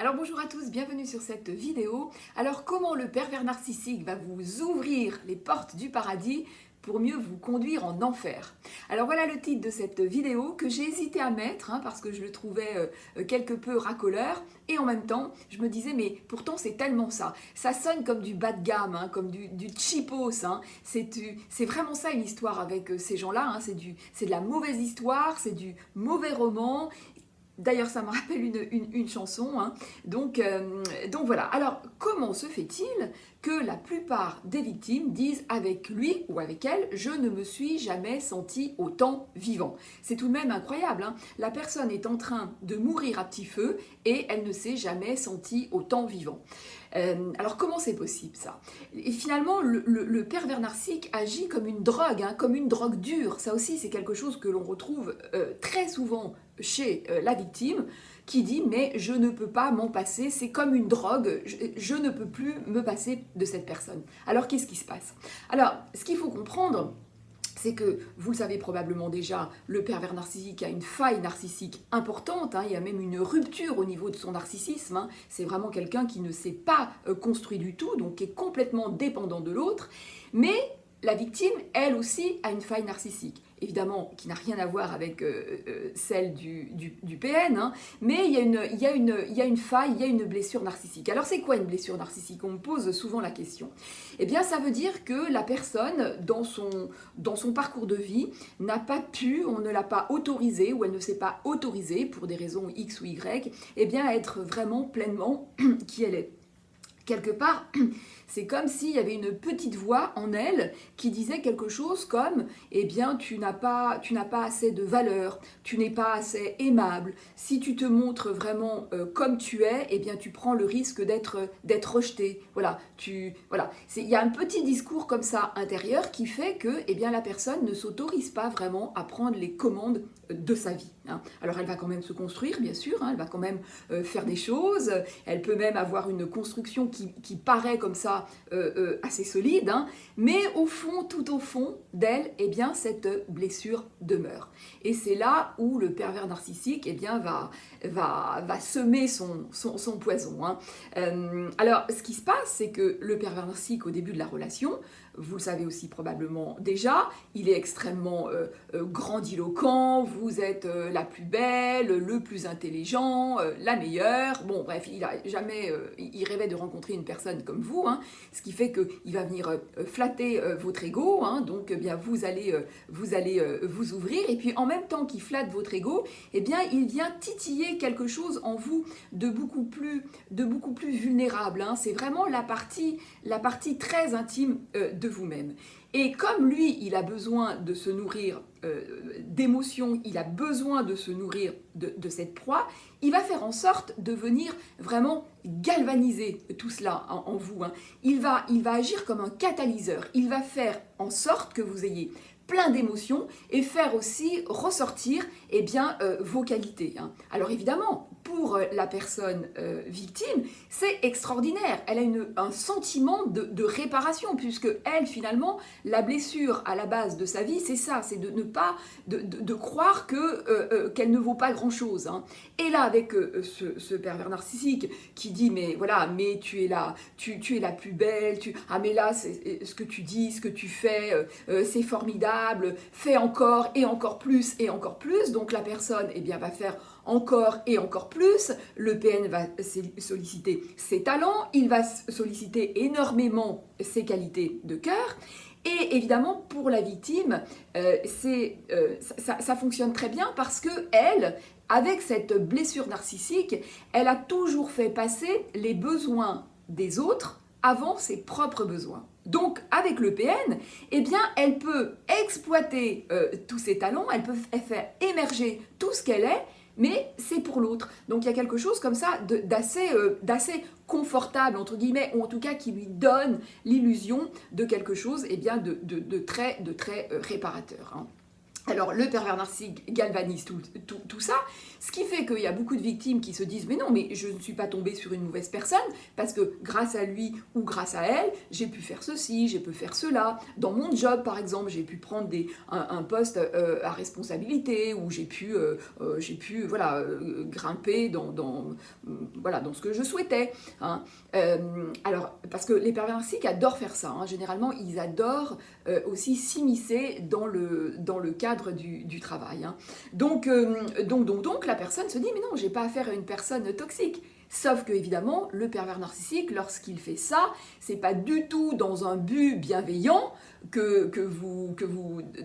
Alors bonjour à tous, bienvenue sur cette vidéo. Alors comment le pervers narcissique va vous ouvrir les portes du paradis pour mieux vous conduire en enfer? Alors voilà le titre de cette vidéo que j'ai hésité à mettre parce que je le trouvais quelque peu racoleur et en même temps je me disais mais pourtant c'est tellement ça. Ça sonne comme du bas de gamme, comme du cheapos. C'est vraiment ça une histoire avec ces gens-là. C'est de la mauvaise histoire, c'est du mauvais roman. D'ailleurs, ça me rappelle une chanson. Donc voilà. Alors, comment se fait-il que la plupart des victimes disent avec lui ou avec elle, je ne me suis jamais senti autant vivant? C'est tout de même incroyable. La personne est en train de mourir à petit feu et elle ne s'est jamais sentie autant vivant. Alors comment c'est possible ça? Et finalement, le pervers narcissique agit comme une drogue, comme une drogue dure. Ça aussi, c'est quelque chose que l'on retrouve très souvent chez la victime, qui dit mais je ne peux pas m'en passer, c'est comme une drogue, je ne peux plus me passer de cette personne. Alors qu'est-ce qui se passe? Alors ce qu'il faut comprendre, c'est que, vous le savez probablement déjà, le pervers narcissique a une faille narcissique importante, il y a même une rupture au niveau de son narcissisme, c'est vraiment quelqu'un qui ne s'est pas construit du tout, donc qui est complètement dépendant de l'autre, mais la victime, elle aussi, a une faille narcissique. Évidemment, qui n'a rien à voir avec celle du PN, mais il y a une faille, il y a une blessure narcissique. Alors c'est quoi une blessure narcissique? On me pose souvent la question. Eh bien, ça veut dire que la personne, dans son parcours de vie, n'a pas pu, on ne l'a pas autorisée, ou elle ne s'est pas autorisée, pour des raisons X ou Y, eh bien, à être vraiment pleinement qui elle est. Quelque part, c'est comme s'il y avait une petite voix en elle qui disait quelque chose comme « Eh bien, tu n'as pas assez de valeur, tu n'es pas assez aimable. Si tu te montres vraiment comme tu es, eh bien, tu prends le risque d'être rejeté. » Voilà, il y a un petit discours comme ça intérieur qui fait que eh bien, la personne ne s'autorise pas vraiment à prendre les commandes de sa vie. Alors, elle va quand même se construire, bien sûr, elle va quand même faire des choses, elle peut même avoir une construction qui paraît comme ça assez solide, mais au fond, tout au fond d'elle, eh bien, cette blessure demeure. Et c'est là où le pervers narcissique eh bien, va semer son poison. Alors, ce qui se passe, c'est que le pervers narcissique, au début de la relation, vous le savez aussi probablement déjà, il est extrêmement grandiloquent, vous êtes la plus belle, le plus intelligent, la meilleure. Bon, bref, il rêvait de rencontrer une personne comme vous, ce qui fait qu'il va venir flatter votre ego, donc eh bien, vous allez vous ouvrir, et puis en même temps qu'il flatte votre ego, eh bien, il vient titiller quelque chose en vous de beaucoup plus vulnérable. C'est vraiment la partie très intime de vous-même. Et comme lui, il a besoin de se nourrir d'émotions, il a besoin de se nourrir de cette proie, il va faire en sorte de venir vraiment galvaniser tout cela en vous. Il va agir comme un catalyseur, il va faire en sorte que vous ayez plein d'émotions et faire aussi ressortir eh bien, vos qualités. Alors évidemment, pour la personne victime, c'est extraordinaire. Elle a un sentiment de réparation, puisque elle, finalement, la blessure à la base de sa vie, c'est ça, c'est de ne pas, de croire qu'elle ne vaut pas grand-chose. Et là, avec ce pervers narcissique qui dit, mais voilà, mais tu es là, tu es la plus belle, mais là, ce que tu dis, ce que tu fais, c'est formidable, fais encore et encore plus et encore plus. Donc la personne eh bien, va faire encore et encore plus, le PN va solliciter ses talents, il va solliciter énormément ses qualités de cœur, et évidemment pour la victime, ça fonctionne très bien parce que elle, avec cette blessure narcissique, elle a toujours fait passer les besoins des autres avant ses propres besoins. Donc, avec le PN, eh bien, elle peut exploiter tous ses talents, elle peut faire émerger tout ce qu'elle est, mais c'est pour l'autre. Donc il y a quelque chose comme ça d'assez confortable, entre guillemets, ou en tout cas qui lui donne l'illusion de quelque chose eh bien, de très réparateur. Alors, le pervers narcissique galvanise tout ça, ce qui fait qu'il y a beaucoup de victimes qui se disent « Mais non, mais je ne suis pas tombée sur une mauvaise personne, parce que grâce à lui ou grâce à elle, j'ai pu faire ceci, j'ai pu faire cela. Dans mon job, par exemple, j'ai pu prendre un poste à responsabilité, ou j'ai pu voilà, grimper voilà, dans ce que je souhaitais. Hein. Alors, parce que les pervers narcissiques adorent faire ça. Hein. Généralement, ils adorent aussi s'immiscer dans le cadre du travail. Hein. Donc, la personne se dit « Mais non, j'ai pas affaire à une personne toxique ». Sauf que, évidemment, le pervers narcissique, lorsqu'il fait ça, c'est pas du tout dans un but bienveillant que vous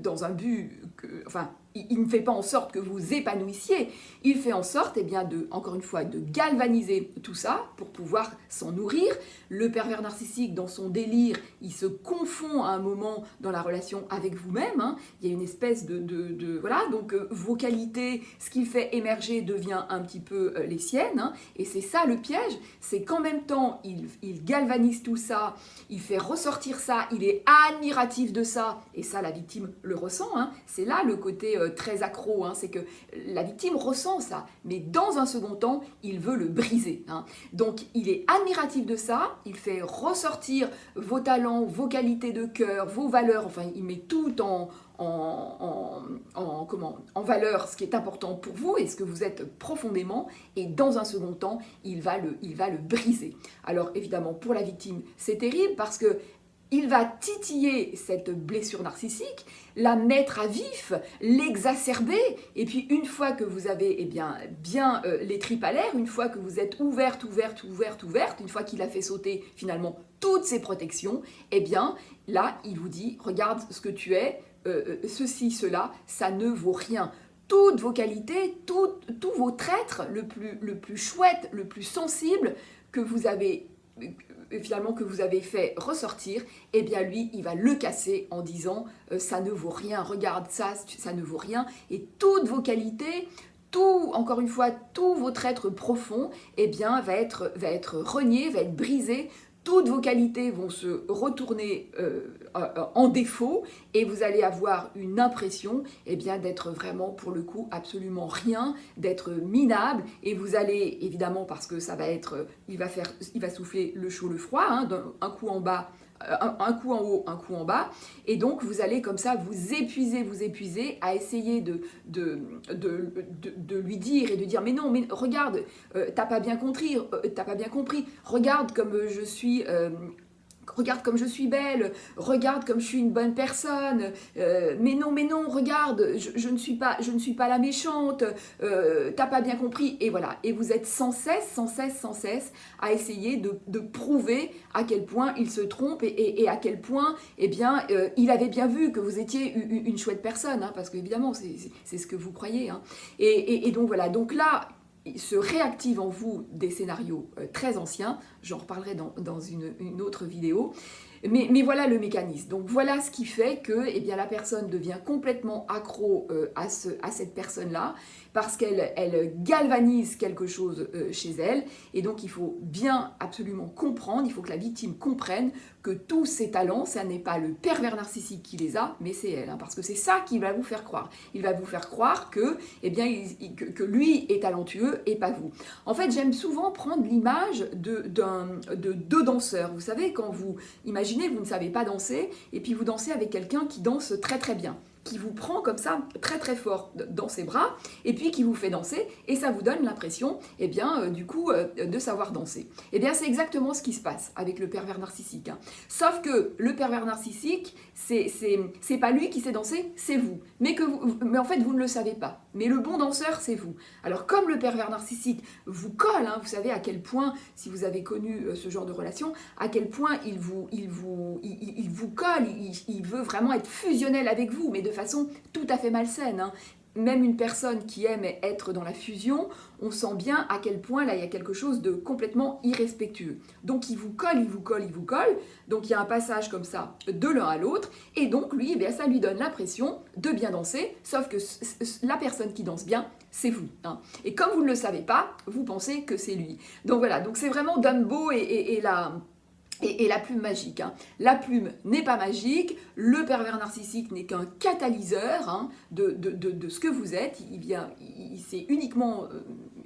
dans un but, enfin, il ne fait pas en sorte que vous épanouissiez, il fait en sorte, eh bien, encore une fois, de galvaniser tout ça pour pouvoir s'en nourrir. Le pervers narcissique, dans son délire, il se confond à un moment dans la relation avec vous-même. Hein. Il y a une espèce voilà, donc vos qualités, ce qu'il fait émerger devient un petit peu les siennes. Hein. Et c'est ça le piège, c'est qu'en même temps, il galvanise tout ça, il fait ressortir ça, il est admiratif de ça, et ça, la victime le ressent. Hein. C'est là le côté très accro, hein, c'est que la victime ressent ça, mais dans un second temps, il veut le briser. Hein. Donc, il est admiratif de ça, il fait ressortir vos talents, vos qualités de cœur, vos valeurs, enfin, il met tout en valeur ce qui est important pour vous et ce que vous êtes profondément, et dans un second temps, il va le briser. Alors, évidemment, pour la victime, c'est terrible parce que il va titiller cette blessure narcissique, la mettre à vif, l'exacerber, et puis une fois que vous avez bien les tripes à l'air, une fois que vous êtes ouverte, une fois qu'il a fait sauter finalement toutes ses protections, eh bien là, il vous dit « Regarde ce que tu es, ceci, cela, ça ne vaut rien ». Toutes vos qualités, tous vos traîtres, le plus chouette, le plus sensible que vous avez finalement que vous avez fait ressortir, eh bien lui, il va le casser en disant ça ne vaut rien, regarde ça, ça ne vaut rien, et toutes vos qualités, encore une fois, tous vos traîtres profonds, eh bien va être renié, va être brisé. Toutes vos qualités vont se retourner en défaut, et vous allez avoir une impression eh bien, d'être vraiment, pour le coup, absolument rien, d'être minable, et vous allez, évidemment, parce que ça va être, il va souffler le chaud, le froid, hein, un coup en bas, un coup en haut, un coup en bas, et donc vous allez comme ça vous épuiser à essayer de lui dire et de dire mais non, mais regarde, t'as pas bien compris, regarde comme je suis... regarde comme je suis belle, regarde comme je suis une bonne personne, mais non, regarde, je ne suis pas la méchante, t'as pas bien compris, et voilà. Et vous êtes sans cesse à essayer de prouver à quel point il se trompe et à quel point, eh bien, il avait bien vu que vous étiez une chouette personne, hein, parce qu'évidemment, c'est ce que vous croyez. Hein. Et donc voilà, donc là, se réactivent en vous des scénarios très anciens, j'en reparlerai dans une autre vidéo, mais voilà le mécanisme. Donc voilà ce qui fait que eh bien, la personne devient complètement accro à cette personne-là, parce qu'elle galvanise quelque chose chez elle, et donc il faut bien absolument comprendre, il faut que la victime comprenne que tous ses talents, ça n'est pas le pervers narcissique qui les a, mais c'est elle, hein, parce que c'est ça qu'il va vous faire croire. Il va vous faire croire que, eh bien, que lui est talentueux et pas vous. En fait, j'aime souvent prendre l'image de deux danseurs. Vous savez, quand vous imaginez, vous ne savez pas danser, et puis vous dansez avec quelqu'un qui danse très très bien, qui vous prend comme ça très très fort dans ses bras, et puis qui vous fait danser, et ça vous donne l'impression, eh bien, du coup, de savoir danser. Eh bien, c'est exactement ce qui se passe avec le pervers narcissique. Hein. Sauf que le pervers narcissique, c'est pas lui qui sait danser, c'est vous. Mais en fait, vous ne le savez pas. Mais le bon danseur, c'est vous. Alors, comme le pervers narcissique vous colle, hein, vous savez à quel point, si vous avez connu ce genre de relation, à quel point il vous colle, il veut vraiment être fusionnel avec vous, mais de façon tout à fait malsaine. Hein. Même une personne qui aime être dans la fusion, on sent bien à quel point là il y a quelque chose de complètement irrespectueux. Donc il vous colle, donc il y a un passage comme ça de l'un à l'autre, et donc lui, eh bien, ça lui donne l'impression de bien danser, sauf que la personne qui danse bien, c'est vous. Hein. Et comme vous ne le savez pas, vous pensez que c'est lui. Donc voilà, donc c'est vraiment Dumbo et et la plume magique. Hein. La plume n'est pas magique, le pervers narcissique n'est qu'un catalyseur hein, de ce que vous êtes, c'est uniquement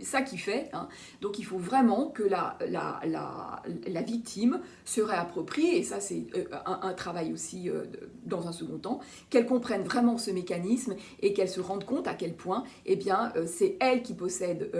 ça qu'il fait. Hein. Donc il faut vraiment que la victime se réapproprie, et ça c'est un travail aussi dans un second temps, qu'elle comprenne vraiment ce mécanisme et qu'elle se rende compte à quel point eh bien, c'est elle qui possède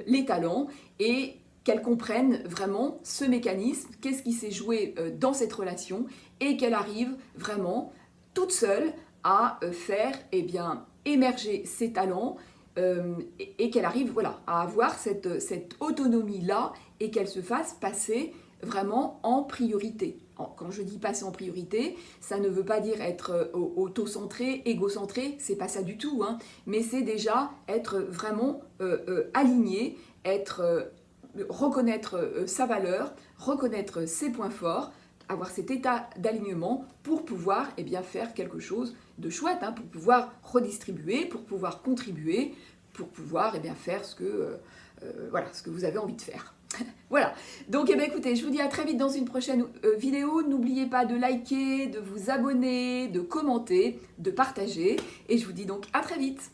les talents et qu'elle comprenne vraiment ce mécanisme, qu'est-ce qui s'est joué dans cette relation et qu'elle arrive vraiment toute seule à faire eh bien, émerger ses talents et qu'elle arrive voilà, à avoir cette autonomie-là et qu'elle se fasse passer vraiment en priorité. Quand je dis passer en priorité, ça ne veut pas dire être auto-centré, égocentré, c'est pas ça du tout, hein, mais c'est déjà être vraiment aligné, reconnaître sa valeur, reconnaître ses points forts, avoir cet état d'alignement pour pouvoir eh bien, faire quelque chose de chouette, hein, pour pouvoir redistribuer, pour pouvoir contribuer, pour pouvoir eh bien, faire ce que vous avez envie de faire. Voilà, donc eh bien, écoutez, je vous dis à très vite dans une prochaine vidéo. N'oubliez pas de liker, de vous abonner, de commenter, de partager, et je vous dis donc à très vite.